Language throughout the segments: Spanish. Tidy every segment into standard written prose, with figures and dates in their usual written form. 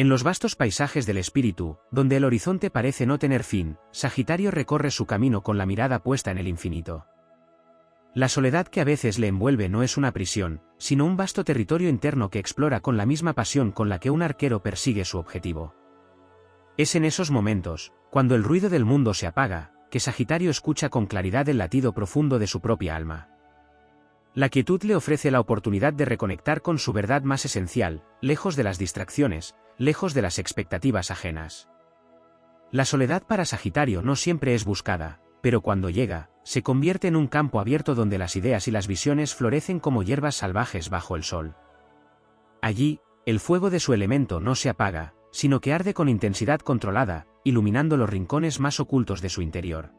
En los vastos paisajes del espíritu, donde el horizonte parece no tener fin, Sagitario recorre su camino con la mirada puesta en el infinito. La soledad que a veces le envuelve no es una prisión, sino un vasto territorio interno que explora con la misma pasión con la que un arquero persigue su objetivo. Es en esos momentos, cuando el ruido del mundo se apaga, que Sagitario escucha con claridad el latido profundo de su propia alma. La quietud le ofrece la oportunidad de reconectar con su verdad más esencial, lejos de las distracciones, lejos de las expectativas ajenas. La soledad para Sagitario no siempre es buscada, pero cuando llega, se convierte en un campo abierto donde las ideas y las visiones florecen como hierbas salvajes bajo el sol. Allí, el fuego de su elemento no se apaga, sino que arde con intensidad controlada, iluminando los rincones más ocultos de su interior.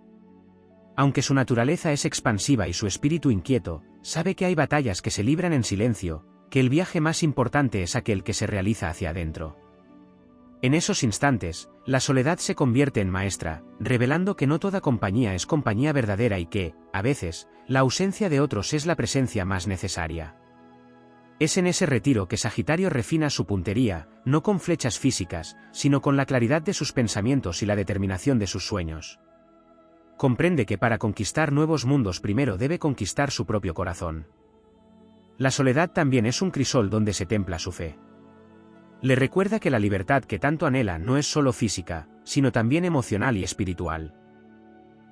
Aunque su naturaleza es expansiva y su espíritu inquieto, sabe que hay batallas que se libran en silencio, que el viaje más importante es aquel que se realiza hacia adentro. En esos instantes, la soledad se convierte en maestra, revelando que no toda compañía es compañía verdadera y que, a veces, la ausencia de otros es la presencia más necesaria. Es en ese retiro que Sagitario refina su puntería, no con flechas físicas, sino con la claridad de sus pensamientos y la determinación de sus sueños. Comprende que para conquistar nuevos mundos primero debe conquistar su propio corazón. La soledad también es un crisol donde se templa su fe. Le recuerda que la libertad que tanto anhela no es solo física, sino también emocional y espiritual.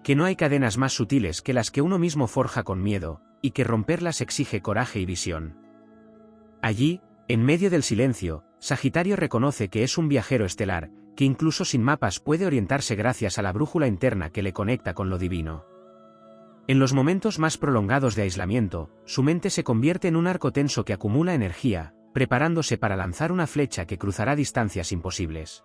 Que no hay cadenas más sutiles que las que uno mismo forja con miedo, y que romperlas exige coraje y visión. Allí, en medio del silencio, Sagitario reconoce que es un viajero estelar, que incluso sin mapas puede orientarse gracias a la brújula interna que le conecta con lo divino. En los momentos más prolongados de aislamiento, su mente se convierte en un arco tenso que acumula energía, preparándose para lanzar una flecha que cruzará distancias imposibles.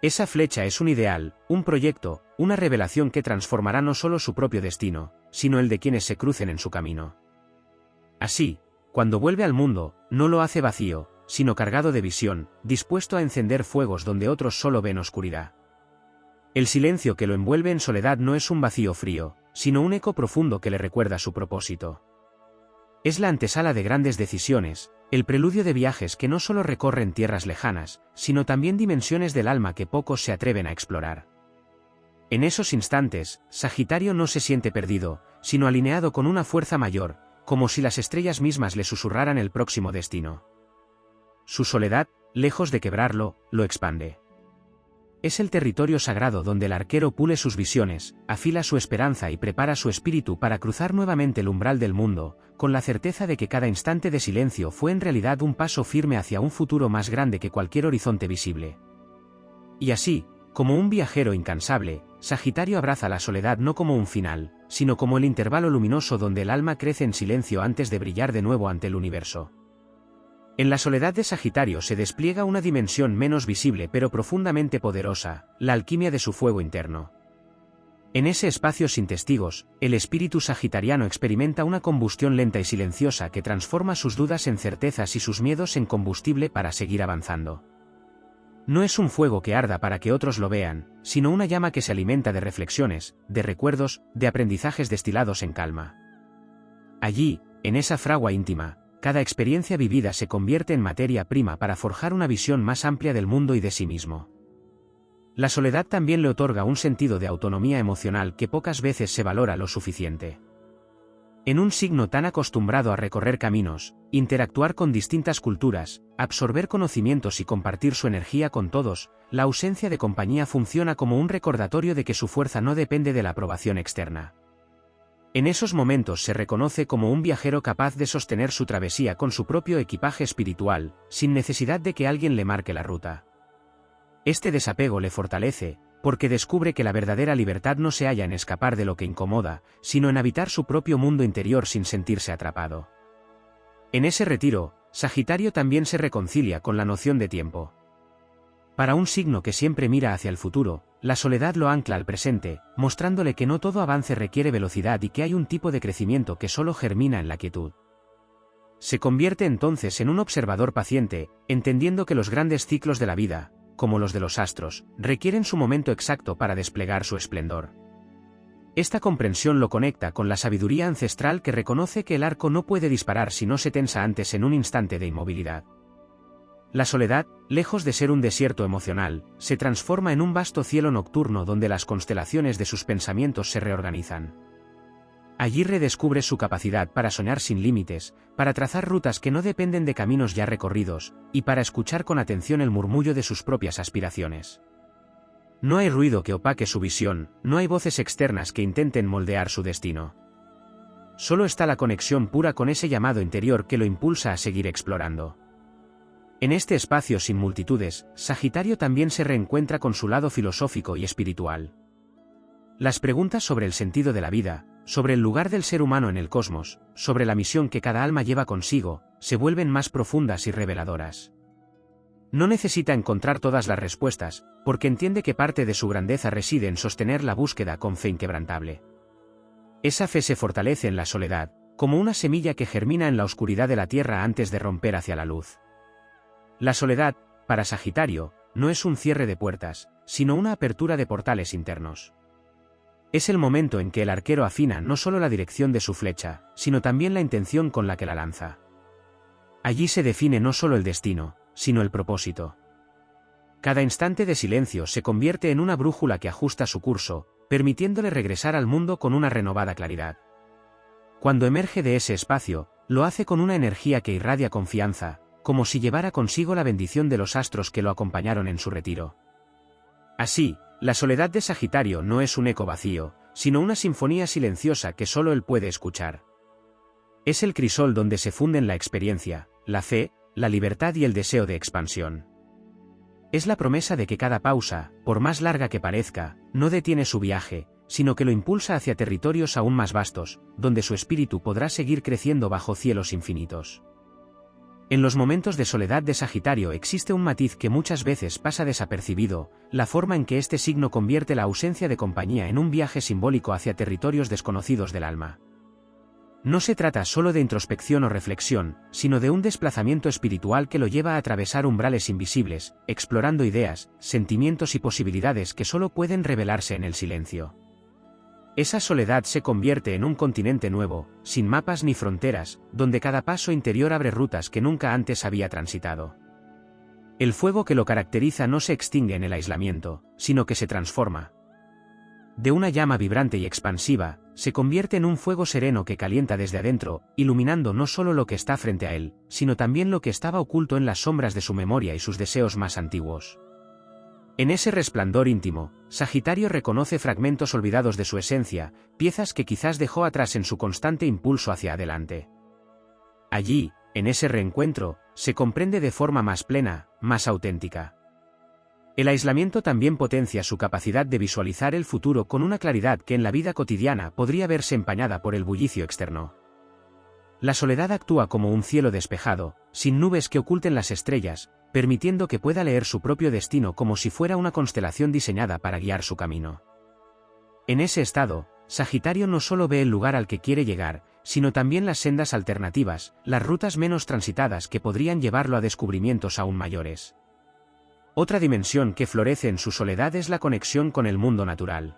Esa flecha es un ideal, un proyecto, una revelación que transformará no solo su propio destino, sino el de quienes se crucen en su camino. Así, cuando vuelve al mundo, no lo hace vacío, sino cargado de visión, dispuesto a encender fuegos donde otros solo ven oscuridad. El silencio que lo envuelve en soledad no es un vacío frío, sino un eco profundo que le recuerda su propósito. Es la antesala de grandes decisiones, el preludio de viajes que no solo recorren tierras lejanas, sino también dimensiones del alma que pocos se atreven a explorar. En esos instantes, Sagitario no se siente perdido, sino alineado con una fuerza mayor, como si las estrellas mismas le susurraran el próximo destino. Su soledad, lejos de quebrarlo, lo expande. Es el territorio sagrado donde el arquero pule sus visiones, afila su esperanza y prepara su espíritu para cruzar nuevamente el umbral del mundo, con la certeza de que cada instante de silencio fue en realidad un paso firme hacia un futuro más grande que cualquier horizonte visible. Y así, como un viajero incansable, Sagitario abraza la soledad no como un final, sino como el intervalo luminoso donde el alma crece en silencio antes de brillar de nuevo ante el universo. En la soledad de Sagitario se despliega una dimensión menos visible pero profundamente poderosa, la alquimia de su fuego interno. En ese espacio sin testigos, el espíritu sagitariano experimenta una combustión lenta y silenciosa que transforma sus dudas en certezas y sus miedos en combustible para seguir avanzando. No es un fuego que arda para que otros lo vean, sino una llama que se alimenta de reflexiones, de recuerdos, de aprendizajes destilados en calma. Allí, en esa fragua íntima, cada experiencia vivida se convierte en materia prima para forjar una visión más amplia del mundo y de sí mismo. La soledad también le otorga un sentido de autonomía emocional que pocas veces se valora lo suficiente. En un signo tan acostumbrado a recorrer caminos, interactuar con distintas culturas, absorber conocimientos y compartir su energía con todos, la ausencia de compañía funciona como un recordatorio de que su fuerza no depende de la aprobación externa. En esos momentos se reconoce como un viajero capaz de sostener su travesía con su propio equipaje espiritual, sin necesidad de que alguien le marque la ruta. Este desapego le fortalece, porque descubre que la verdadera libertad no se halla en escapar de lo que incomoda, sino en habitar su propio mundo interior sin sentirse atrapado. En ese retiro, Sagitario también se reconcilia con la noción de tiempo. Para un signo que siempre mira hacia el futuro, la soledad lo ancla al presente, mostrándole que no todo avance requiere velocidad y que hay un tipo de crecimiento que solo germina en la quietud. Se convierte entonces en un observador paciente, entendiendo que los grandes ciclos de la vida, como los de los astros, requieren su momento exacto para desplegar su esplendor. Esta comprensión lo conecta con la sabiduría ancestral que reconoce que el arco no puede disparar si no se tensa antes en un instante de inmovilidad. La soledad, lejos de ser un desierto emocional, se transforma en un vasto cielo nocturno donde las constelaciones de sus pensamientos se reorganizan. Allí redescubre su capacidad para soñar sin límites, para trazar rutas que no dependen de caminos ya recorridos, y para escuchar con atención el murmullo de sus propias aspiraciones. No hay ruido que opaque su visión, no hay voces externas que intenten moldear su destino. Solo está la conexión pura con ese llamado interior que lo impulsa a seguir explorando. En este espacio sin multitudes, Sagitario también se reencuentra con su lado filosófico y espiritual. Las preguntas sobre el sentido de la vida, sobre el lugar del ser humano en el cosmos, sobre la misión que cada alma lleva consigo, se vuelven más profundas y reveladoras. No necesita encontrar todas las respuestas, porque entiende que parte de su grandeza reside en sostener la búsqueda con fe inquebrantable. Esa fe se fortalece en la soledad, como una semilla que germina en la oscuridad de la tierra antes de romper hacia la luz. La soledad, para Sagitario, no es un cierre de puertas, sino una apertura de portales internos. Es el momento en que el arquero afina no solo la dirección de su flecha, sino también la intención con la que la lanza. Allí se define no solo el destino, sino el propósito. Cada instante de silencio se convierte en una brújula que ajusta su curso, permitiéndole regresar al mundo con una renovada claridad. Cuando emerge de ese espacio, lo hace con una energía que irradia confianza, como si llevara consigo la bendición de los astros que lo acompañaron en su retiro. Así, la soledad de Sagitario no es un eco vacío, sino una sinfonía silenciosa que solo él puede escuchar. Es el crisol donde se funden la experiencia, la fe, la libertad y el deseo de expansión. Es la promesa de que cada pausa, por más larga que parezca, no detiene su viaje, sino que lo impulsa hacia territorios aún más vastos, donde su espíritu podrá seguir creciendo bajo cielos infinitos. En los momentos de soledad de Sagitario existe un matiz que muchas veces pasa desapercibido, la forma en que este signo convierte la ausencia de compañía en un viaje simbólico hacia territorios desconocidos del alma. No se trata solo de introspección o reflexión, sino de un desplazamiento espiritual que lo lleva a atravesar umbrales invisibles, explorando ideas, sentimientos y posibilidades que solo pueden revelarse en el silencio. Esa soledad se convierte en un continente nuevo, sin mapas ni fronteras, donde cada paso interior abre rutas que nunca antes había transitado. El fuego que lo caracteriza no se extingue en el aislamiento, sino que se transforma. De una llama vibrante y expansiva, se convierte en un fuego sereno que calienta desde adentro, iluminando no solo lo que está frente a él, sino también lo que estaba oculto en las sombras de su memoria y sus deseos más antiguos. En ese resplandor íntimo, Sagitario reconoce fragmentos olvidados de su esencia, piezas que quizás dejó atrás en su constante impulso hacia adelante. Allí, en ese reencuentro, se comprende de forma más plena, más auténtica. El aislamiento también potencia su capacidad de visualizar el futuro con una claridad que en la vida cotidiana podría verse empañada por el bullicio externo. La soledad actúa como un cielo despejado, sin nubes que oculten las estrellas, permitiendo que pueda leer su propio destino como si fuera una constelación diseñada para guiar su camino. En ese estado, Sagitario no solo ve el lugar al que quiere llegar, sino también las sendas alternativas, las rutas menos transitadas que podrían llevarlo a descubrimientos aún mayores. Otra dimensión que florece en su soledad es la conexión con el mundo natural.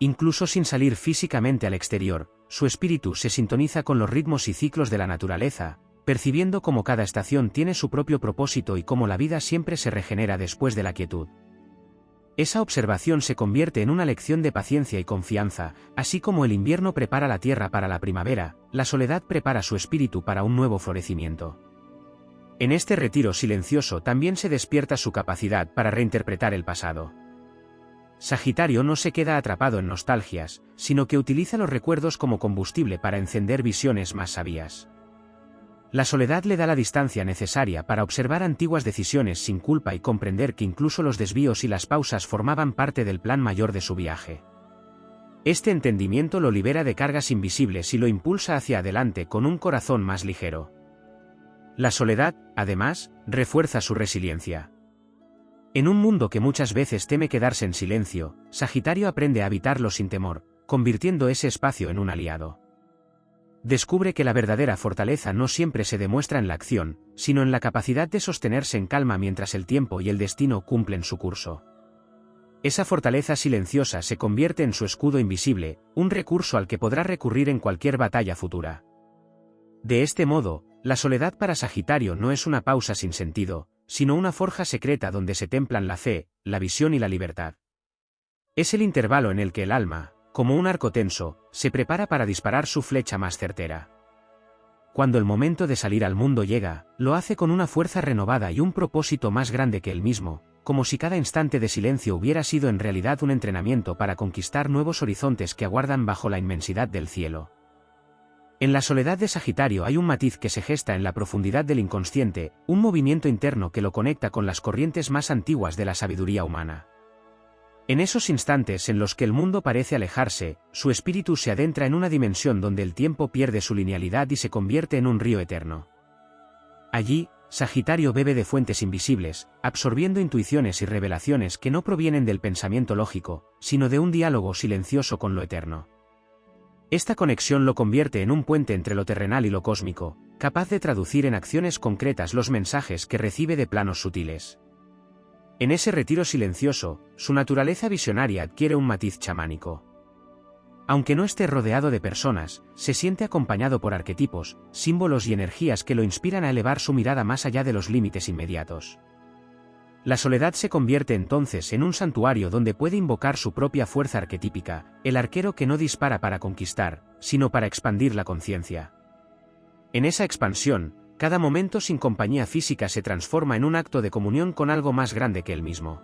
Incluso sin salir físicamente al exterior, su espíritu se sintoniza con los ritmos y ciclos de la naturaleza, percibiendo cómo cada estación tiene su propio propósito y cómo la vida siempre se regenera después de la quietud. Esa observación se convierte en una lección de paciencia y confianza, así como el invierno prepara la tierra para la primavera, la soledad prepara su espíritu para un nuevo florecimiento. En este retiro silencioso también se despierta su capacidad para reinterpretar el pasado. Sagitario no se queda atrapado en nostalgias, sino que utiliza los recuerdos como combustible para encender visiones más sabias. La soledad le da la distancia necesaria para observar antiguas decisiones sin culpa y comprender que incluso los desvíos y las pausas formaban parte del plan mayor de su viaje. Este entendimiento lo libera de cargas invisibles y lo impulsa hacia adelante con un corazón más ligero. La soledad, además, refuerza su resiliencia. En un mundo que muchas veces teme quedarse en silencio, Sagitario aprende a habitarlo sin temor, convirtiendo ese espacio en un aliado. Descubre que la verdadera fortaleza no siempre se demuestra en la acción, sino en la capacidad de sostenerse en calma mientras el tiempo y el destino cumplen su curso. Esa fortaleza silenciosa se convierte en su escudo invisible, un recurso al que podrá recurrir en cualquier batalla futura. De este modo, La soledad para Sagitario no es una pausa sin sentido, sino una forja secreta donde se templan la fe, la visión y la libertad. Es el intervalo en el que el alma, como un arco tenso, se prepara para disparar su flecha más certera. Cuando el momento de salir al mundo llega, lo hace con una fuerza renovada y un propósito más grande que él mismo, como si cada instante de silencio hubiera sido en realidad un entrenamiento para conquistar nuevos horizontes que aguardan bajo la inmensidad del cielo. En la soledad de Sagitario hay un matiz que se gesta en la profundidad del inconsciente, un movimiento interno que lo conecta con las corrientes más antiguas de la sabiduría humana. En esos instantes en los que el mundo parece alejarse, su espíritu se adentra en una dimensión donde el tiempo pierde su linealidad y se convierte en un río eterno. Allí, Sagitario bebe de fuentes invisibles, absorbiendo intuiciones y revelaciones que no provienen del pensamiento lógico, sino de un diálogo silencioso con lo eterno. Esta conexión lo convierte en un puente entre lo terrenal y lo cósmico, capaz de traducir en acciones concretas los mensajes que recibe de planos sutiles. En ese retiro silencioso, su naturaleza visionaria adquiere un matiz chamánico. Aunque no esté rodeado de personas, se siente acompañado por arquetipos, símbolos y energías que lo inspiran a elevar su mirada más allá de los límites inmediatos. La soledad se convierte entonces en un santuario donde puede invocar su propia fuerza arquetípica, el arquero que no dispara para conquistar, sino para expandir la conciencia. En esa expansión, cada momento sin compañía física se transforma en un acto de comunión con algo más grande que él mismo.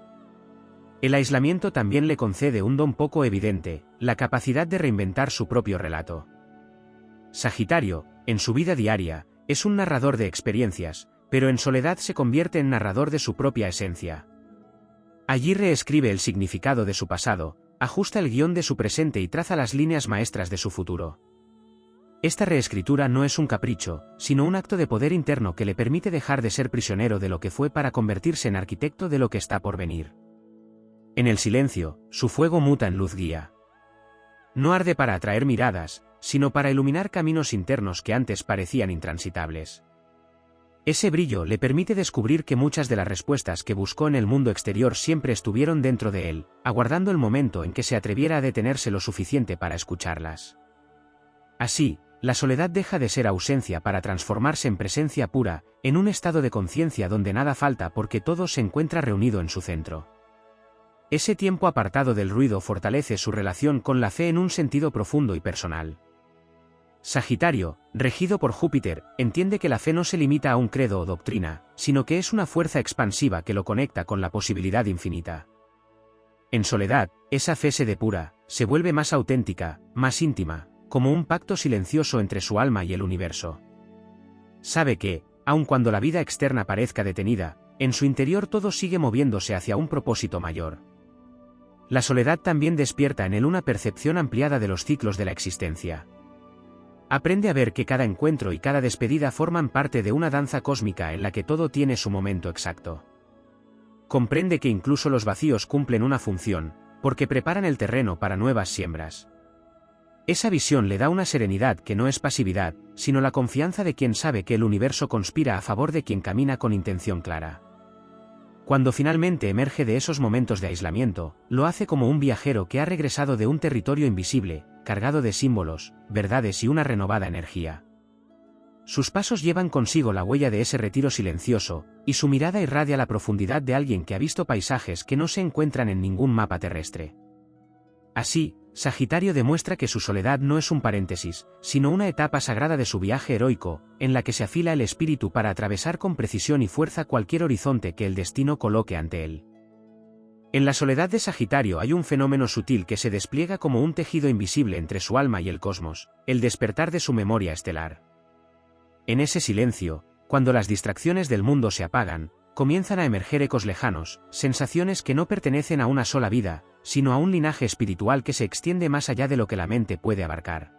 El aislamiento también le concede un don poco evidente, la capacidad de reinventar su propio relato. Sagitario, en su vida diaria, es un narrador de experiencias, pero en soledad se convierte en narrador de su propia esencia. Allí reescribe el significado de su pasado, ajusta el guión de su presente y traza las líneas maestras de su futuro. Esta reescritura no es un capricho, sino un acto de poder interno que le permite dejar de ser prisionero de lo que fue para convertirse en arquitecto de lo que está por venir. En el silencio, su fuego muta en luz guía. No arde para atraer miradas, sino para iluminar caminos internos que antes parecían intransitables. Ese brillo le permite descubrir que muchas de las respuestas que buscó en el mundo exterior siempre estuvieron dentro de él, aguardando el momento en que se atreviera a detenerse lo suficiente para escucharlas. Así, la soledad deja de ser ausencia para transformarse en presencia pura, en un estado de conciencia donde nada falta porque todo se encuentra reunido en su centro. Ese tiempo apartado del ruido fortalece su relación con la fe en un sentido profundo y personal. Sagitario, regido por Júpiter, entiende que la fe no se limita a un credo o doctrina, sino que es una fuerza expansiva que lo conecta con la posibilidad infinita. En soledad, esa fe se depura, se vuelve más auténtica, más íntima, como un pacto silencioso entre su alma y el universo. Sabe que, aun cuando la vida externa parezca detenida, en su interior todo sigue moviéndose hacia un propósito mayor. La soledad también despierta en él una percepción ampliada de los ciclos de la existencia. Aprende a ver que cada encuentro y cada despedida forman parte de una danza cósmica en la que todo tiene su momento exacto. Comprende que incluso los vacíos cumplen una función, porque preparan el terreno para nuevas siembras. Esa visión le da una serenidad que no es pasividad, sino la confianza de quien sabe que el universo conspira a favor de quien camina con intención clara. Cuando finalmente emerge de esos momentos de aislamiento, lo hace como un viajero que ha regresado de un territorio invisible, cargado de símbolos, verdades y una renovada energía. Sus pasos llevan consigo la huella de ese retiro silencioso, y su mirada irradia la profundidad de alguien que ha visto paisajes que no se encuentran en ningún mapa terrestre. Así, Sagitario demuestra que su soledad no es un paréntesis, sino una etapa sagrada de su viaje heroico, en la que se afila el espíritu para atravesar con precisión y fuerza cualquier horizonte que el destino coloque ante él. En la soledad de Sagitario hay un fenómeno sutil que se despliega como un tejido invisible entre su alma y el cosmos, el despertar de su memoria estelar. En ese silencio, cuando las distracciones del mundo se apagan, comienzan a emerger ecos lejanos, sensaciones que no pertenecen a una sola vida, sino a un linaje espiritual que se extiende más allá de lo que la mente puede abarcar.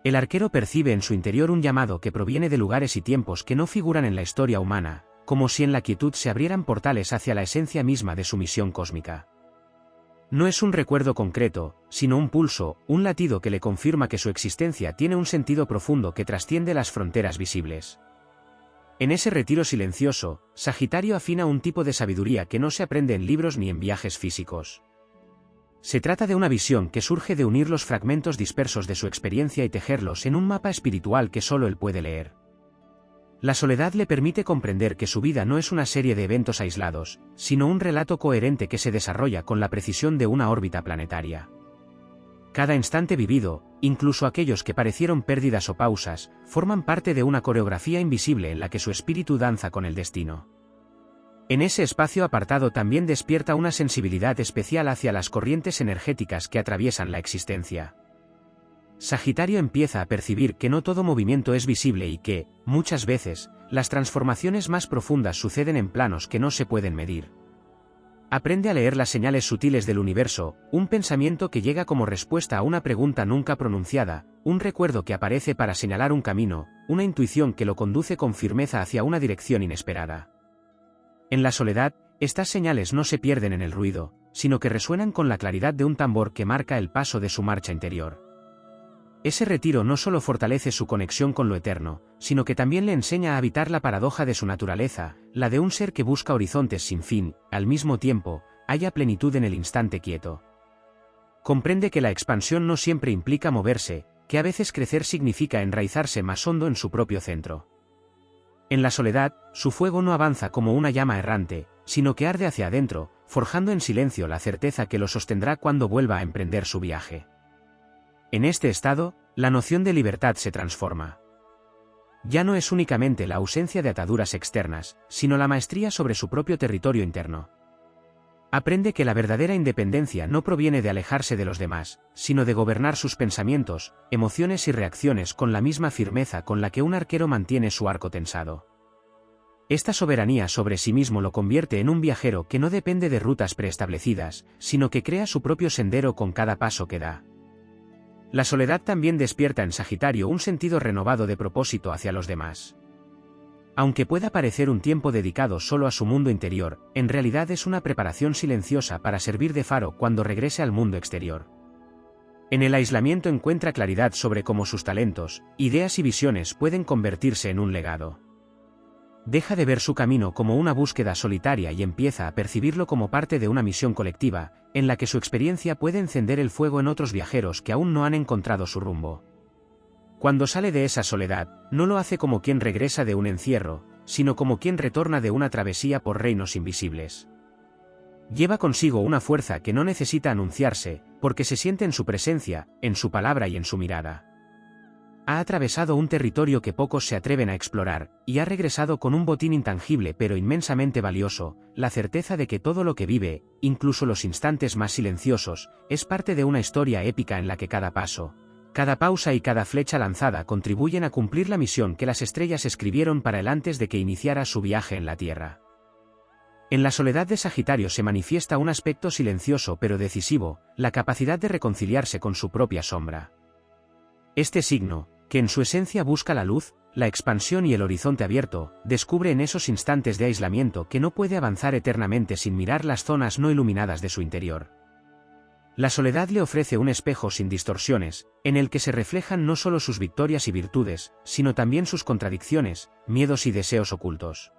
El arquero percibe en su interior un llamado que proviene de lugares y tiempos que no figuran en la historia humana, como si en la quietud se abrieran portales hacia la esencia misma de su misión cósmica. No es un recuerdo concreto, sino un pulso, un latido que le confirma que su existencia tiene un sentido profundo que trasciende las fronteras visibles. En ese retiro silencioso, Sagitario afina un tipo de sabiduría que no se aprende en libros ni en viajes físicos. Se trata de una visión que surge de unir los fragmentos dispersos de su experiencia y tejerlos en un mapa espiritual que solo él puede leer. La soledad le permite comprender que su vida no es una serie de eventos aislados, sino un relato coherente que se desarrolla con la precisión de una órbita planetaria. Cada instante vivido, incluso aquellos que parecieron pérdidas o pausas, forman parte de una coreografía invisible en la que su espíritu danza con el destino. En ese espacio apartado también despierta una sensibilidad especial hacia las corrientes energéticas que atraviesan la existencia. Sagitario empieza a percibir que no todo movimiento es visible y que, muchas veces, las transformaciones más profundas suceden en planos que no se pueden medir. Aprende a leer las señales sutiles del universo, un pensamiento que llega como respuesta a una pregunta nunca pronunciada, un recuerdo que aparece para señalar un camino, una intuición que lo conduce con firmeza hacia una dirección inesperada. En la soledad, estas señales no se pierden en el ruido, sino que resuenan con la claridad de un tambor que marca el paso de su marcha interior. Ese retiro no solo fortalece su conexión con lo eterno, sino que también le enseña a habitar la paradoja de su naturaleza, la de un ser que busca horizontes sin fin, al mismo tiempo, halla plenitud en el instante quieto. Comprende que la expansión no siempre implica moverse, que a veces crecer significa enraizarse más hondo en su propio centro. En la soledad, su fuego no avanza como una llama errante, sino que arde hacia adentro, forjando en silencio la certeza que lo sostendrá cuando vuelva a emprender su viaje. En este estado, la noción de libertad se transforma. Ya no es únicamente la ausencia de ataduras externas, sino la maestría sobre su propio territorio interno. Aprende que la verdadera independencia no proviene de alejarse de los demás, sino de gobernar sus pensamientos, emociones y reacciones con la misma firmeza con la que un arquero mantiene su arco tensado. Esta soberanía sobre sí mismo lo convierte en un viajero que no depende de rutas preestablecidas, sino que crea su propio sendero con cada paso que da. La soledad también despierta en Sagitario un sentido renovado de propósito hacia los demás. Aunque pueda parecer un tiempo dedicado solo a su mundo interior, en realidad es una preparación silenciosa para servir de faro cuando regrese al mundo exterior. En el aislamiento encuentra claridad sobre cómo sus talentos, ideas y visiones pueden convertirse en un legado. Deja de ver su camino como una búsqueda solitaria y empieza a percibirlo como parte de una misión colectiva, en la que su experiencia puede encender el fuego en otros viajeros que aún no han encontrado su rumbo. Cuando sale de esa soledad, no lo hace como quien regresa de un encierro, sino como quien retorna de una travesía por reinos invisibles. Lleva consigo una fuerza que no necesita anunciarse, porque se siente en su presencia, en su palabra y en su mirada. Ha atravesado un territorio que pocos se atreven a explorar, y ha regresado con un botín intangible pero inmensamente valioso, la certeza de que todo lo que vive, incluso los instantes más silenciosos, es parte de una historia épica en la que cada paso, cada pausa y cada flecha lanzada contribuyen a cumplir la misión que las estrellas escribieron para él antes de que iniciara su viaje en la Tierra. En la soledad de Sagitario se manifiesta un aspecto silencioso pero decisivo, la capacidad de reconciliarse con su propia sombra. Este signo, que en su esencia busca la luz, la expansión y el horizonte abierto, descubre en esos instantes de aislamiento que no puede avanzar eternamente sin mirar las zonas no iluminadas de su interior. La soledad le ofrece un espejo sin distorsiones, en el que se reflejan no solo sus victorias y virtudes, sino también sus contradicciones, miedos y deseos ocultos.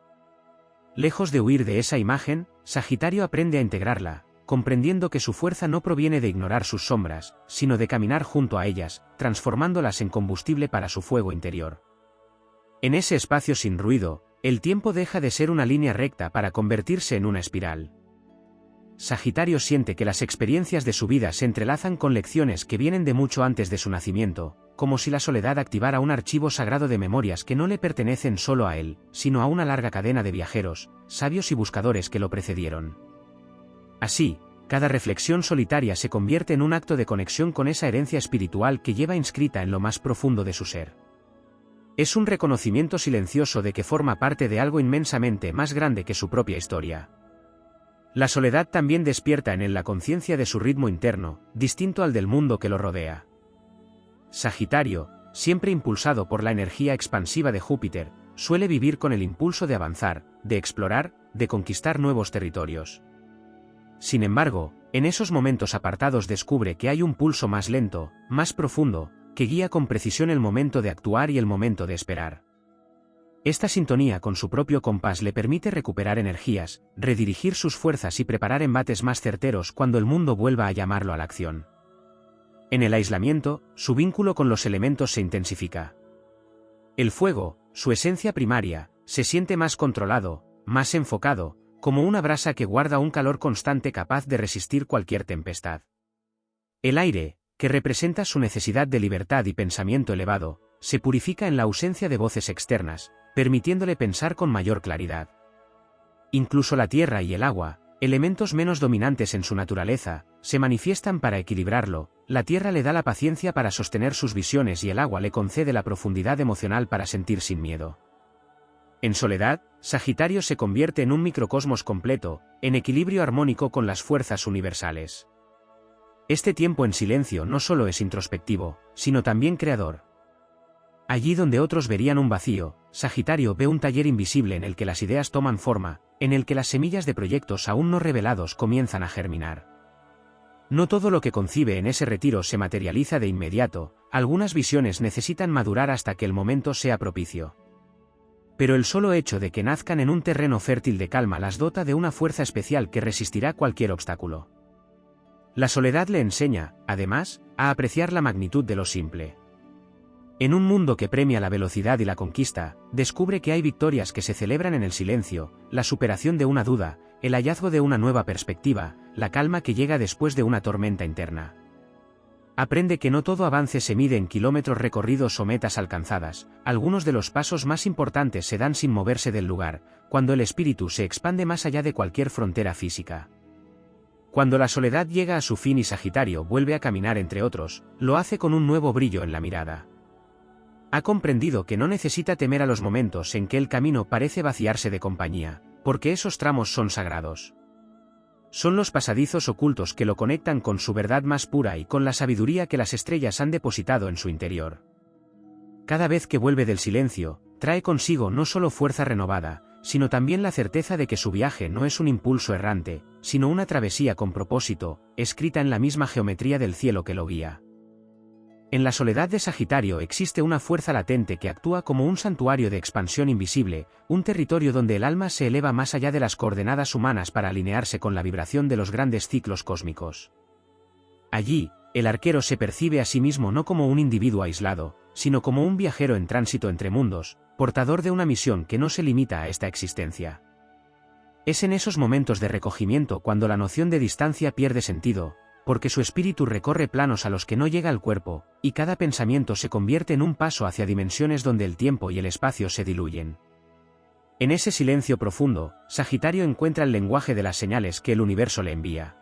Lejos de huir de esa imagen, Sagitario aprende a integrarla, comprendiendo que su fuerza no proviene de ignorar sus sombras, sino de caminar junto a ellas, transformándolas en combustible para su fuego interior. En ese espacio sin ruido, el tiempo deja de ser una línea recta para convertirse en una espiral. Sagitario siente que las experiencias de su vida se entrelazan con lecciones que vienen de mucho antes de su nacimiento, como si la soledad activara un archivo sagrado de memorias que no le pertenecen solo a él, sino a una larga cadena de viajeros, sabios y buscadores que lo precedieron. Así, cada reflexión solitaria se convierte en un acto de conexión con esa herencia espiritual que lleva inscrita en lo más profundo de su ser. Es un reconocimiento silencioso de que forma parte de algo inmensamente más grande que su propia historia. La soledad también despierta en él la conciencia de su ritmo interno, distinto al del mundo que lo rodea. Sagitario, siempre impulsado por la energía expansiva de Júpiter, suele vivir con el impulso de avanzar, de explorar, de conquistar nuevos territorios. Sin embargo, en esos momentos apartados descubre que hay un pulso más lento, más profundo, que guía con precisión el momento de actuar y el momento de esperar. Esta sintonía con su propio compás le permite recuperar energías, redirigir sus fuerzas y preparar embates más certeros cuando el mundo vuelva a llamarlo a la acción. En el aislamiento, su vínculo con los elementos se intensifica. El fuego, su esencia primaria, se siente más controlado, más enfocado, como una brasa que guarda un calor constante capaz de resistir cualquier tempestad. El aire, que representa su necesidad de libertad y pensamiento elevado, se purifica en la ausencia de voces externas, permitiéndole pensar con mayor claridad. Incluso la tierra y el agua, elementos menos dominantes en su naturaleza, se manifiestan para equilibrarlo. La tierra le da la paciencia para sostener sus visiones y el agua le concede la profundidad emocional para sentir sin miedo. En soledad, Sagitario se convierte en un microcosmos completo, en equilibrio armónico con las fuerzas universales. Este tiempo en silencio no solo es introspectivo, sino también creador. Allí donde otros verían un vacío, Sagitario ve un taller invisible en el que las ideas toman forma, en el que las semillas de proyectos aún no revelados comienzan a germinar. No todo lo que concibe en ese retiro se materializa de inmediato, algunas visiones necesitan madurar hasta que el momento sea propicio. Pero el solo hecho de que nazcan en un terreno fértil de calma las dota de una fuerza especial que resistirá cualquier obstáculo. La soledad le enseña, además, a apreciar la magnitud de lo simple. En un mundo que premia la velocidad y la conquista, descubre que hay victorias que se celebran en el silencio, la superación de una duda, el hallazgo de una nueva perspectiva, la calma que llega después de una tormenta interna. Aprende que no todo avance se mide en kilómetros recorridos o metas alcanzadas, algunos de los pasos más importantes se dan sin moverse del lugar, cuando el espíritu se expande más allá de cualquier frontera física. Cuando la soledad llega a su fin y Sagitario vuelve a caminar entre otros, lo hace con un nuevo brillo en la mirada. Ha comprendido que no necesita temer a los momentos en que el camino parece vaciarse de compañía, porque esos tramos son sagrados. Son los pasadizos ocultos que lo conectan con su verdad más pura y con la sabiduría que las estrellas han depositado en su interior. Cada vez que vuelve del silencio, trae consigo no solo fuerza renovada, sino también la certeza de que su viaje no es un impulso errante, sino una travesía con propósito, escrita en la misma geometría del cielo que lo guía. En la soledad de Sagitario existe una fuerza latente que actúa como un santuario de expansión invisible, un territorio donde el alma se eleva más allá de las coordenadas humanas para alinearse con la vibración de los grandes ciclos cósmicos. Allí, el arquero se percibe a sí mismo no como un individuo aislado, sino como un viajero en tránsito entre mundos, portador de una misión que no se limita a esta existencia. Es en esos momentos de recogimiento cuando la noción de distancia pierde sentido, porque su espíritu recorre planos a los que no llega el cuerpo, y cada pensamiento se convierte en un paso hacia dimensiones donde el tiempo y el espacio se diluyen. En ese silencio profundo, Sagitario encuentra el lenguaje de las señales que el universo le envía.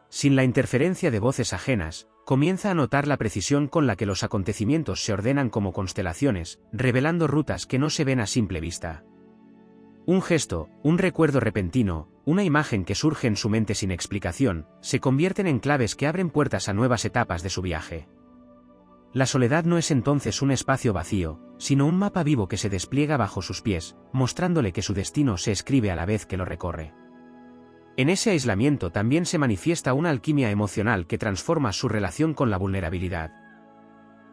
Sin la interferencia de voces ajenas, comienza a notar la precisión con la que los acontecimientos se ordenan como constelaciones, revelando rutas que no se ven a simple vista. Un gesto, un recuerdo repentino, una imagen que surge en su mente sin explicación, se convierten en claves que abren puertas a nuevas etapas de su viaje. La soledad no es entonces un espacio vacío, sino un mapa vivo que se despliega bajo sus pies, mostrándole que su destino se escribe a la vez que lo recorre. En ese aislamiento también se manifiesta una alquimia emocional que transforma su relación con la vulnerabilidad.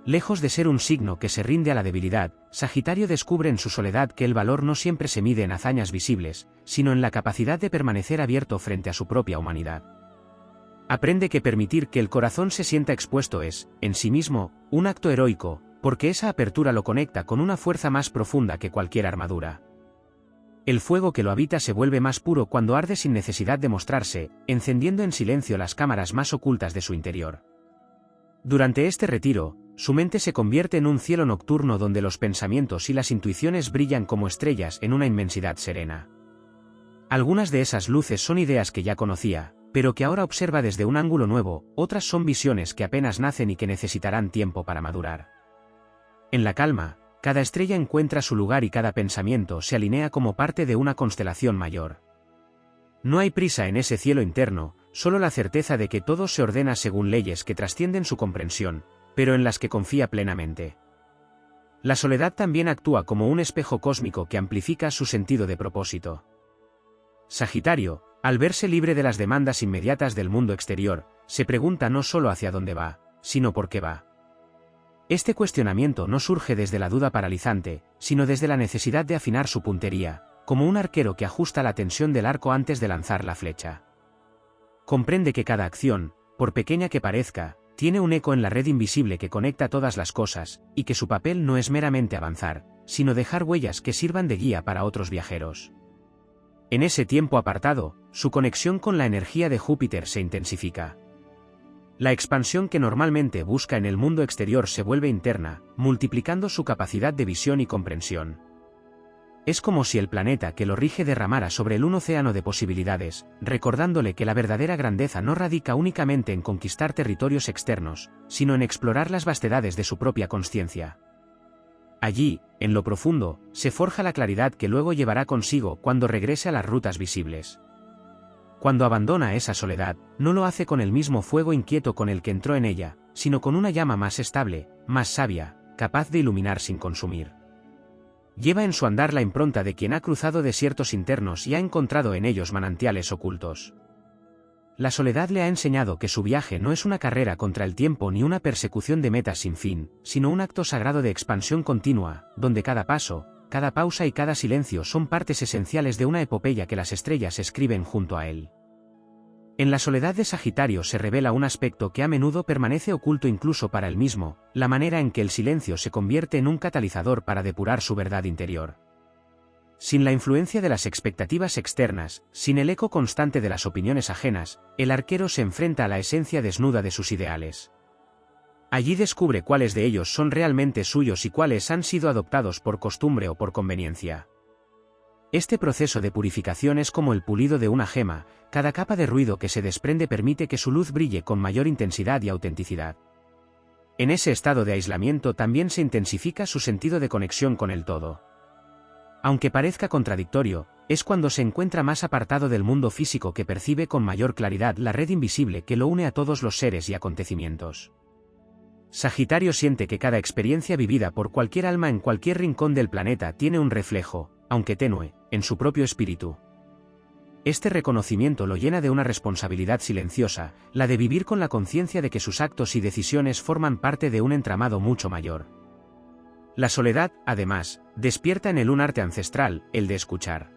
Lejos de ser un signo que se rinde a la debilidad, Sagitario descubre en su soledad que el valor no siempre se mide en hazañas visibles, sino en la capacidad de permanecer abierto frente a su propia humanidad. Aprende que permitir que el corazón se sienta expuesto es, en sí mismo, un acto heroico, porque esa apertura lo conecta con una fuerza más profunda que cualquier armadura. El fuego que lo habita se vuelve más puro cuando arde sin necesidad de mostrarse, encendiendo en silencio las cámaras más ocultas de su interior. Durante este retiro, su mente se convierte en un cielo nocturno donde los pensamientos y las intuiciones brillan como estrellas en una inmensidad serena. Algunas de esas luces son ideas que ya conocía, pero que ahora observa desde un ángulo nuevo, otras son visiones que apenas nacen y que necesitarán tiempo para madurar. En la calma, cada estrella encuentra su lugar y cada pensamiento se alinea como parte de una constelación mayor. No hay prisa en ese cielo interno, solo la certeza de que todo se ordena según leyes que trascienden su comprensión, pero en las que confía plenamente. La soledad también actúa como un espejo cósmico que amplifica su sentido de propósito. Sagitario, al verse libre de las demandas inmediatas del mundo exterior, se pregunta no solo hacia dónde va, sino por qué va. Este cuestionamiento no surge desde la duda paralizante, sino desde la necesidad de afinar su puntería, como un arquero que ajusta la tensión del arco antes de lanzar la flecha. Comprende que cada acción, por pequeña que parezca, tiene un eco en la red invisible que conecta todas las cosas, y que su papel no es meramente avanzar, sino dejar huellas que sirvan de guía para otros viajeros. En ese tiempo apartado, su conexión con la energía de Júpiter se intensifica. La expansión que normalmente busca en el mundo exterior se vuelve interna, multiplicando su capacidad de visión y comprensión. Es como si el planeta que lo rige derramara sobre él un océano de posibilidades, recordándole que la verdadera grandeza no radica únicamente en conquistar territorios externos, sino en explorar las vastedades de su propia consciencia. Allí, en lo profundo, se forja la claridad que luego llevará consigo cuando regrese a las rutas visibles. Cuando abandona esa soledad, no lo hace con el mismo fuego inquieto con el que entró en ella, sino con una llama más estable, más sabia, capaz de iluminar sin consumir. Lleva en su andar la impronta de quien ha cruzado desiertos internos y ha encontrado en ellos manantiales ocultos. La soledad le ha enseñado que su viaje no es una carrera contra el tiempo ni una persecución de metas sin fin, sino un acto sagrado de expansión continua, donde cada paso, cada pausa y cada silencio son partes esenciales de una epopeya que las estrellas escriben junto a él. En la soledad de Sagitario se revela un aspecto que a menudo permanece oculto incluso para él mismo, la manera en que el silencio se convierte en un catalizador para depurar su verdad interior. Sin la influencia de las expectativas externas, sin el eco constante de las opiniones ajenas, el arquero se enfrenta a la esencia desnuda de sus ideales. Allí descubre cuáles de ellos son realmente suyos y cuáles han sido adoptados por costumbre o por conveniencia. Este proceso de purificación es como el pulido de una gema, cada capa de ruido que se desprende permite que su luz brille con mayor intensidad y autenticidad. En ese estado de aislamiento también se intensifica su sentido de conexión con el todo. Aunque parezca contradictorio, es cuando se encuentra más apartado del mundo físico que percibe con mayor claridad la red invisible que lo une a todos los seres y acontecimientos. Sagitario siente que cada experiencia vivida por cualquier alma en cualquier rincón del planeta tiene un reflejo, aunque tenue, en su propio espíritu. Este reconocimiento lo llena de una responsabilidad silenciosa, la de vivir con la conciencia de que sus actos y decisiones forman parte de un entramado mucho mayor. La soledad, además, despierta en él un arte ancestral, el de escuchar.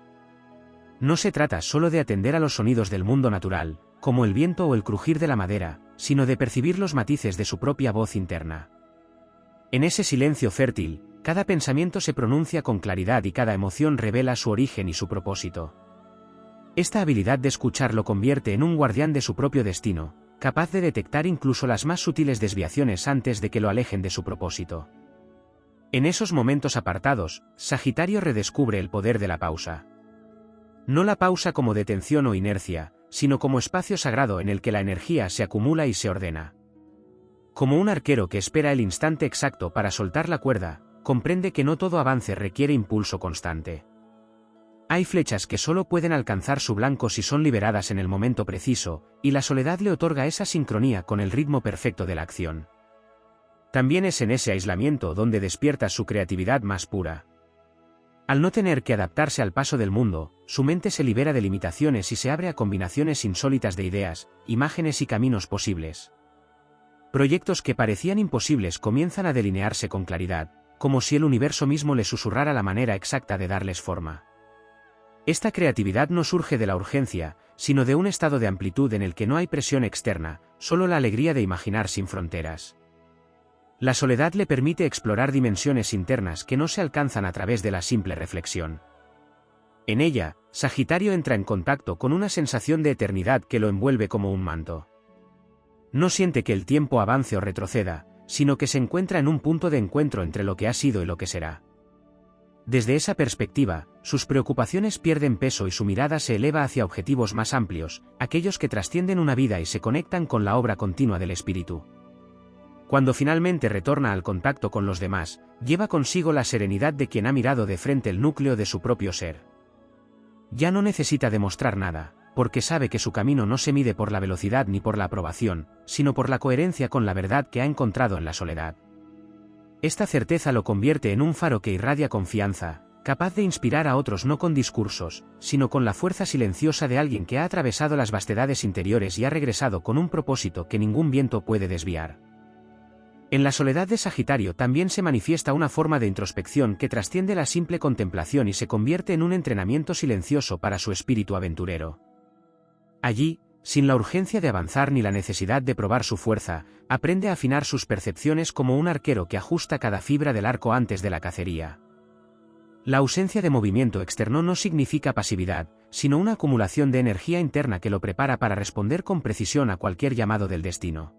No se trata solo de atender a los sonidos del mundo natural, como el viento o el crujir de la madera, sino de percibir los matices de su propia voz interna. En ese silencio fértil, cada pensamiento se pronuncia con claridad y cada emoción revela su origen y su propósito. Esta habilidad de escuchar lo convierte en un guardián de su propio destino, capaz de detectar incluso las más sutiles desviaciones antes de que lo alejen de su propósito. En esos momentos apartados, Sagitario redescubre el poder de la pausa. No la pausa como detención o inercia, sino como espacio sagrado en el que la energía se acumula y se ordena. Como un arquero que espera el instante exacto para soltar la cuerda, comprende que no todo avance requiere impulso constante. Hay flechas que solo pueden alcanzar su blanco si son liberadas en el momento preciso, y la soledad le otorga esa sincronía con el ritmo perfecto de la acción. También es en ese aislamiento donde despierta su creatividad más pura. Al no tener que adaptarse al paso del mundo, su mente se libera de limitaciones y se abre a combinaciones insólitas de ideas, imágenes y caminos posibles. Proyectos que parecían imposibles comienzan a delinearse con claridad, como si el universo mismo le susurrara la manera exacta de darles forma. Esta creatividad no surge de la urgencia, sino de un estado de amplitud en el que no hay presión externa, solo la alegría de imaginar sin fronteras. La soledad le permite explorar dimensiones internas que no se alcanzan a través de la simple reflexión. En ella, Sagitario entra en contacto con una sensación de eternidad que lo envuelve como un manto. No siente que el tiempo avance o retroceda, sino que se encuentra en un punto de encuentro entre lo que ha sido y lo que será. Desde esa perspectiva, sus preocupaciones pierden peso y su mirada se eleva hacia objetivos más amplios, aquellos que trascienden una vida y se conectan con la obra continua del espíritu. Cuando finalmente retorna al contacto con los demás, lleva consigo la serenidad de quien ha mirado de frente el núcleo de su propio ser. Ya no necesita demostrar nada, porque sabe que su camino no se mide por la velocidad ni por la aprobación, sino por la coherencia con la verdad que ha encontrado en la soledad. Esta certeza lo convierte en un faro que irradia confianza, capaz de inspirar a otros no con discursos, sino con la fuerza silenciosa de alguien que ha atravesado las vastedades interiores y ha regresado con un propósito que ningún viento puede desviar. En la soledad de Sagitario también se manifiesta una forma de introspección que trasciende la simple contemplación y se convierte en un entrenamiento silencioso para su espíritu aventurero. Allí, sin la urgencia de avanzar ni la necesidad de probar su fuerza, aprende a afinar sus percepciones como un arquero que ajusta cada fibra del arco antes de la cacería. La ausencia de movimiento externo no significa pasividad, sino una acumulación de energía interna que lo prepara para responder con precisión a cualquier llamado del destino.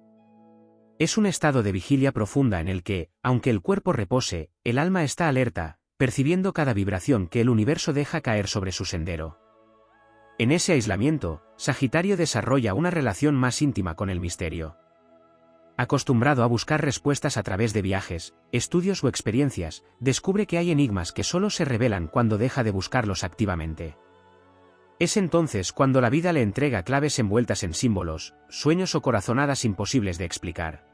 Es un estado de vigilia profunda en el que, aunque el cuerpo repose, el alma está alerta, percibiendo cada vibración que el universo deja caer sobre su sendero. En ese aislamiento, Sagitario desarrolla una relación más íntima con el misterio. Acostumbrado a buscar respuestas a través de viajes, estudios o experiencias, descubre que hay enigmas que solo se revelan cuando deja de buscarlos activamente. Es entonces cuando la vida le entrega claves envueltas en símbolos, sueños o corazonadas imposibles de explicar.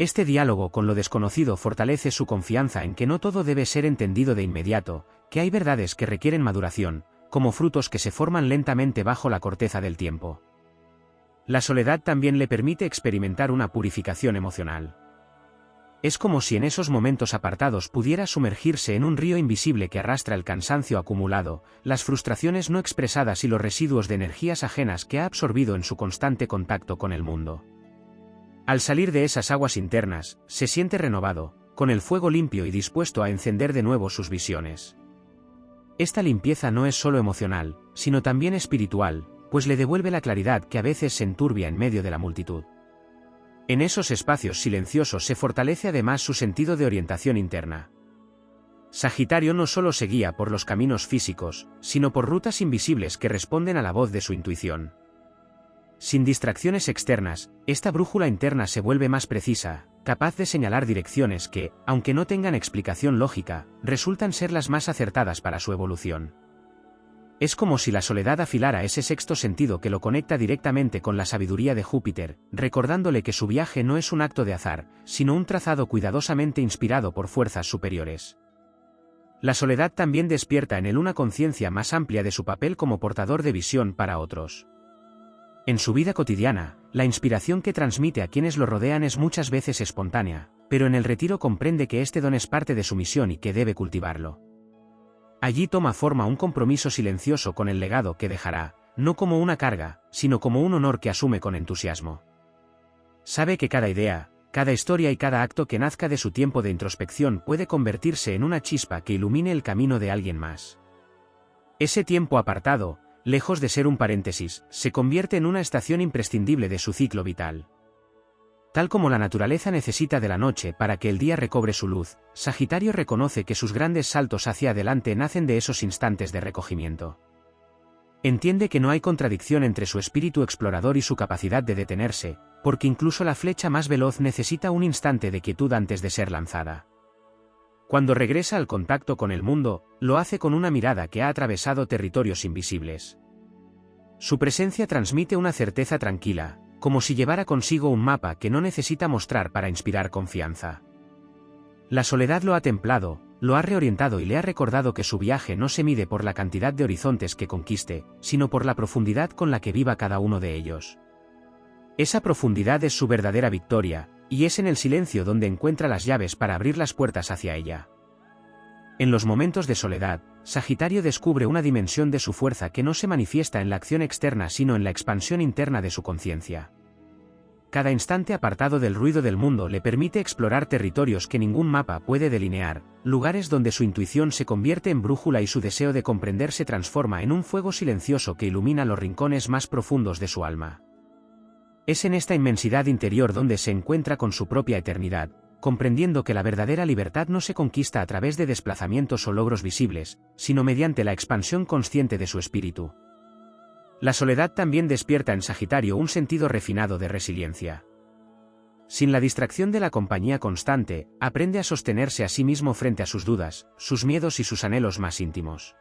Este diálogo con lo desconocido fortalece su confianza en que no todo debe ser entendido de inmediato, que hay verdades que requieren maduración, como frutos que se forman lentamente bajo la corteza del tiempo. La soledad también le permite experimentar una purificación emocional. Es como si en esos momentos apartados pudiera sumergirse en un río invisible que arrastra el cansancio acumulado, las frustraciones no expresadas y los residuos de energías ajenas que ha absorbido en su constante contacto con el mundo. Al salir de esas aguas internas, se siente renovado, con el fuego limpio y dispuesto a encender de nuevo sus visiones. Esta limpieza no es solo emocional, sino también espiritual, pues le devuelve la claridad que a veces se enturbia en medio de la multitud. En esos espacios silenciosos se fortalece además su sentido de orientación interna. Sagitario no solo se guía por los caminos físicos, sino por rutas invisibles que responden a la voz de su intuición. Sin distracciones externas, esta brújula interna se vuelve más precisa, capaz de señalar direcciones que, aunque no tengan explicación lógica, resultan ser las más acertadas para su evolución. Es como si la soledad afilara ese sexto sentido que lo conecta directamente con la sabiduría de Júpiter, recordándole que su viaje no es un acto de azar, sino un trazado cuidadosamente inspirado por fuerzas superiores. La soledad también despierta en él una conciencia más amplia de su papel como portador de visión para otros. En su vida cotidiana, la inspiración que transmite a quienes lo rodean es muchas veces espontánea, pero en el retiro comprende que este don es parte de su misión y que debe cultivarlo. Allí toma forma un compromiso silencioso con el legado que dejará, no como una carga, sino como un honor que asume con entusiasmo. Sabe que cada idea, cada historia y cada acto que nazca de su tiempo de introspección puede convertirse en una chispa que ilumine el camino de alguien más. Ese tiempo apartado, lejos de ser un paréntesis, se convierte en una estación imprescindible de su ciclo vital. Tal como la naturaleza necesita de la noche para que el día recobre su luz, Sagitario reconoce que sus grandes saltos hacia adelante nacen de esos instantes de recogimiento. Entiende que no hay contradicción entre su espíritu explorador y su capacidad de detenerse, porque incluso la flecha más veloz necesita un instante de quietud antes de ser lanzada. Cuando regresa al contacto con el mundo, lo hace con una mirada que ha atravesado territorios invisibles. Su presencia transmite una certeza tranquila, como si llevara consigo un mapa que no necesita mostrar para inspirar confianza. La soledad lo ha templado, lo ha reorientado y le ha recordado que su viaje no se mide por la cantidad de horizontes que conquiste, sino por la profundidad con la que viva cada uno de ellos. Esa profundidad es su verdadera victoria, y es en el silencio donde encuentra las llaves para abrir las puertas hacia ella. En los momentos de soledad, Sagitario descubre una dimensión de su fuerza que no se manifiesta en la acción externa sino en la expansión interna de su conciencia. Cada instante apartado del ruido del mundo le permite explorar territorios que ningún mapa puede delinear, lugares donde su intuición se convierte en brújula y su deseo de comprender se transforma en un fuego silencioso que ilumina los rincones más profundos de su alma. Es en esta inmensidad interior donde se encuentra con su propia eternidad, comprendiendo que la verdadera libertad no se conquista a través de desplazamientos o logros visibles, sino mediante la expansión consciente de su espíritu. La soledad también despierta en Sagitario un sentido refinado de resiliencia. Sin la distracción de la compañía constante, aprende a sostenerse a sí mismo frente a sus dudas, sus miedos y sus anhelos más íntimos.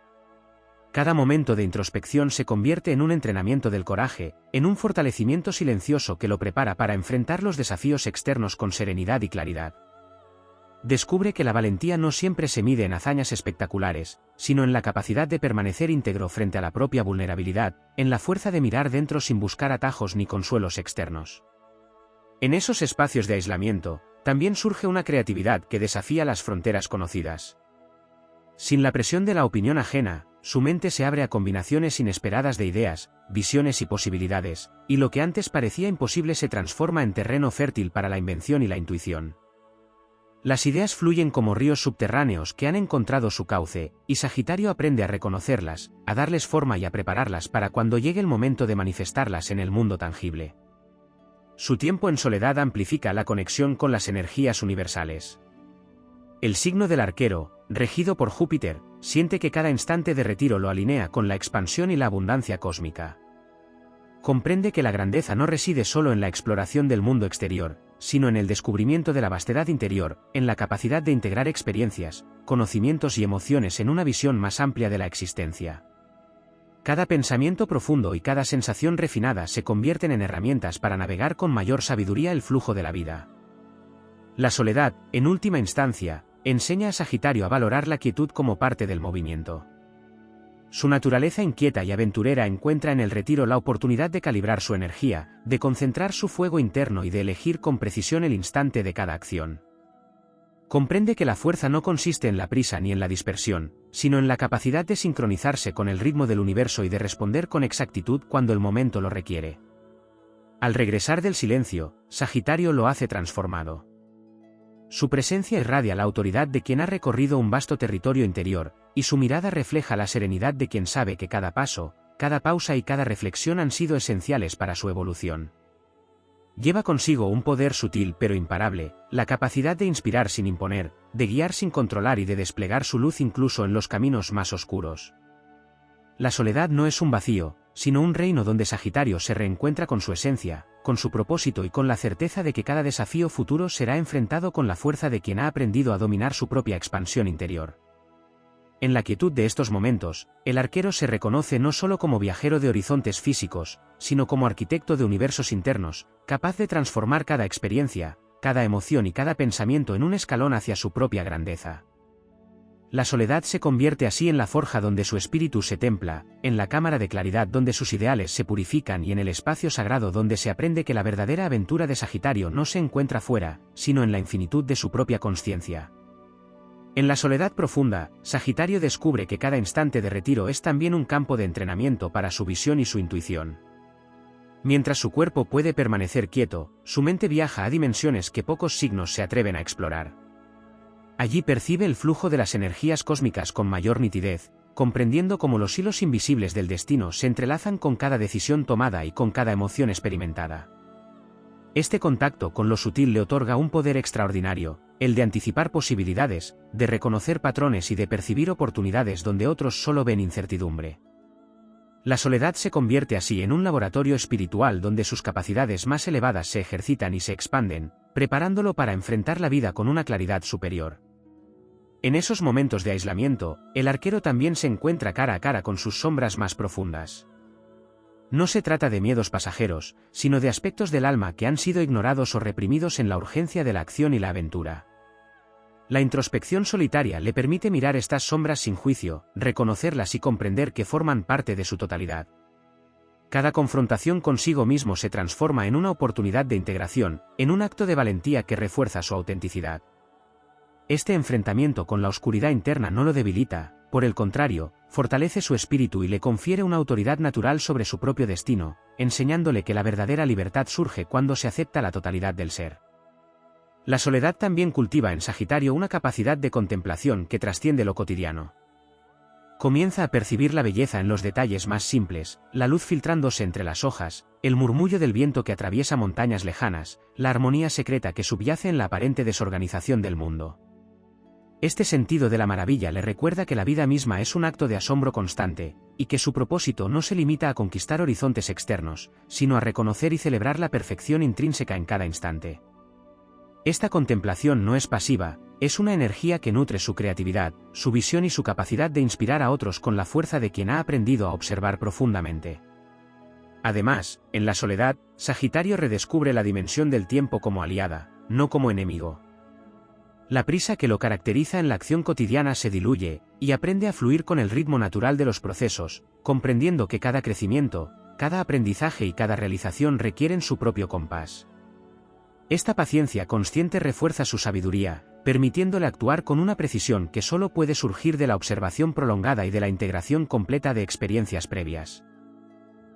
Cada momento de introspección se convierte en un entrenamiento del coraje, en un fortalecimiento silencioso que lo prepara para enfrentar los desafíos externos con serenidad y claridad. Descubre que la valentía no siempre se mide en hazañas espectaculares, sino en la capacidad de permanecer íntegro frente a la propia vulnerabilidad, en la fuerza de mirar dentro sin buscar atajos ni consuelos externos. En esos espacios de aislamiento, también surge una creatividad que desafía las fronteras conocidas. Sin la presión de la opinión ajena, su mente se abre a combinaciones inesperadas de ideas, visiones y posibilidades, y lo que antes parecía imposible se transforma en terreno fértil para la invención y la intuición. Las ideas fluyen como ríos subterráneos que han encontrado su cauce, y Sagitario aprende a reconocerlas, a darles forma y a prepararlas para cuando llegue el momento de manifestarlas en el mundo tangible. Su tiempo en soledad amplifica la conexión con las energías universales. El signo del Arquero, regido por Júpiter, siente que cada instante de retiro lo alinea con la expansión y la abundancia cósmica. Comprende que la grandeza no reside solo en la exploración del mundo exterior, sino en el descubrimiento de la vastedad interior, en la capacidad de integrar experiencias, conocimientos y emociones en una visión más amplia de la existencia. Cada pensamiento profundo y cada sensación refinada se convierten en herramientas para navegar con mayor sabiduría el flujo de la vida. La soledad, en última instancia, enseña a Sagitario a valorar la quietud como parte del movimiento. Su naturaleza inquieta y aventurera encuentra en el retiro la oportunidad de calibrar su energía, de concentrar su fuego interno y de elegir con precisión el instante de cada acción. Comprende que la fuerza no consiste en la prisa ni en la dispersión, sino en la capacidad de sincronizarse con el ritmo del universo y de responder con exactitud cuando el momento lo requiere. Al regresar del silencio, Sagitario lo hace transformado. Su presencia irradia la autoridad de quien ha recorrido un vasto territorio interior, y su mirada refleja la serenidad de quien sabe que cada paso, cada pausa y cada reflexión han sido esenciales para su evolución. Lleva consigo un poder sutil pero imparable, la capacidad de inspirar sin imponer, de guiar sin controlar y de desplegar su luz incluso en los caminos más oscuros. La soledad no es un vacío, sino un reino donde Sagitario se reencuentra con su esencia, con su propósito y con la certeza de que cada desafío futuro será enfrentado con la fuerza de quien ha aprendido a dominar su propia expansión interior. En la quietud de estos momentos, el arquero se reconoce no solo como viajero de horizontes físicos, sino como arquitecto de universos internos, capaz de transformar cada experiencia, cada emoción y cada pensamiento en un escalón hacia su propia grandeza. La soledad se convierte así en la forja donde su espíritu se templa, en la cámara de claridad donde sus ideales se purifican y en el espacio sagrado donde se aprende que la verdadera aventura de Sagitario no se encuentra fuera, sino en la infinitud de su propia consciencia. En la soledad profunda, Sagitario descubre que cada instante de retiro es también un campo de entrenamiento para su visión y su intuición. Mientras su cuerpo puede permanecer quieto, su mente viaja a dimensiones que pocos signos se atreven a explorar. Allí percibe el flujo de las energías cósmicas con mayor nitidez, comprendiendo cómo los hilos invisibles del destino se entrelazan con cada decisión tomada y con cada emoción experimentada. Este contacto con lo sutil le otorga un poder extraordinario, el de anticipar posibilidades, de reconocer patrones y de percibir oportunidades donde otros solo ven incertidumbre. La soledad se convierte así en un laboratorio espiritual donde sus capacidades más elevadas se ejercitan y se expanden, preparándolo para enfrentar la vida con una claridad superior. En esos momentos de aislamiento, el arquero también se encuentra cara a cara con sus sombras más profundas. No se trata de miedos pasajeros, sino de aspectos del alma que han sido ignorados o reprimidos en la urgencia de la acción y la aventura. La introspección solitaria le permite mirar estas sombras sin juicio, reconocerlas y comprender que forman parte de su totalidad. Cada confrontación consigo mismo se transforma en una oportunidad de integración, en un acto de valentía que refuerza su autenticidad. Este enfrentamiento con la oscuridad interna no lo debilita, por el contrario, fortalece su espíritu y le confiere una autoridad natural sobre su propio destino, enseñándole que la verdadera libertad surge cuando se acepta la totalidad del ser. La soledad también cultiva en Sagitario una capacidad de contemplación que trasciende lo cotidiano. Comienza a percibir la belleza en los detalles más simples, la luz filtrándose entre las hojas, el murmullo del viento que atraviesa montañas lejanas, la armonía secreta que subyace en la aparente desorganización del mundo. Este sentido de la maravilla le recuerda que la vida misma es un acto de asombro constante, y que su propósito no se limita a conquistar horizontes externos, sino a reconocer y celebrar la perfección intrínseca en cada instante. Esta contemplación no es pasiva, es una energía que nutre su creatividad, su visión y su capacidad de inspirar a otros con la fuerza de quien ha aprendido a observar profundamente. Además, en la soledad, Sagitario redescubre la dimensión del tiempo como aliada, no como enemigo. La prisa que lo caracteriza en la acción cotidiana se diluye, y aprende a fluir con el ritmo natural de los procesos, comprendiendo que cada crecimiento, cada aprendizaje y cada realización requieren su propio compás. Esta paciencia consciente refuerza su sabiduría, permitiéndole actuar con una precisión que solo puede surgir de la observación prolongada y de la integración completa de experiencias previas.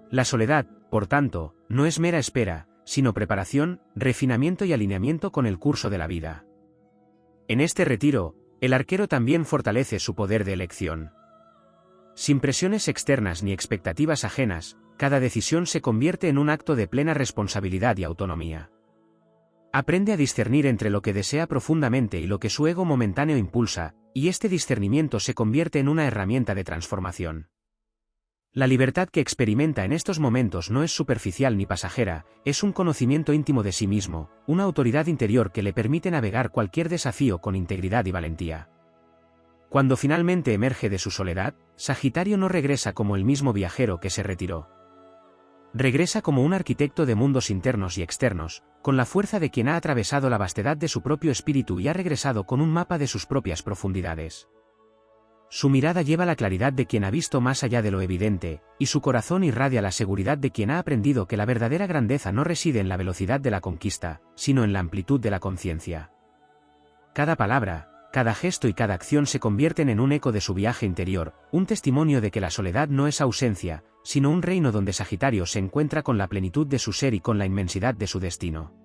La soledad, por tanto, no es mera espera, sino preparación, refinamiento y alineamiento con el curso de la vida. En este retiro, el arquero también fortalece su poder de elección. Sin presiones externas ni expectativas ajenas, cada decisión se convierte en un acto de plena responsabilidad y autonomía. Aprende a discernir entre lo que desea profundamente y lo que su ego momentáneo impulsa, y este discernimiento se convierte en una herramienta de transformación. La libertad que experimenta en estos momentos no es superficial ni pasajera, es un conocimiento íntimo de sí mismo, una autoridad interior que le permite navegar cualquier desafío con integridad y valentía. Cuando finalmente emerge de su soledad, Sagitario no regresa como el mismo viajero que se retiró. Regresa como un arquitecto de mundos internos y externos, con la fuerza de quien ha atravesado la vastedad de su propio espíritu y ha regresado con un mapa de sus propias profundidades. Su mirada lleva la claridad de quien ha visto más allá de lo evidente, y su corazón irradia la seguridad de quien ha aprendido que la verdadera grandeza no reside en la velocidad de la conquista, sino en la amplitud de la conciencia. Cada palabra, cada gesto y cada acción se convierten en un eco de su viaje interior, un testimonio de que la soledad no es ausencia, sino un reino donde Sagitario se encuentra con la plenitud de su ser y con la inmensidad de su destino.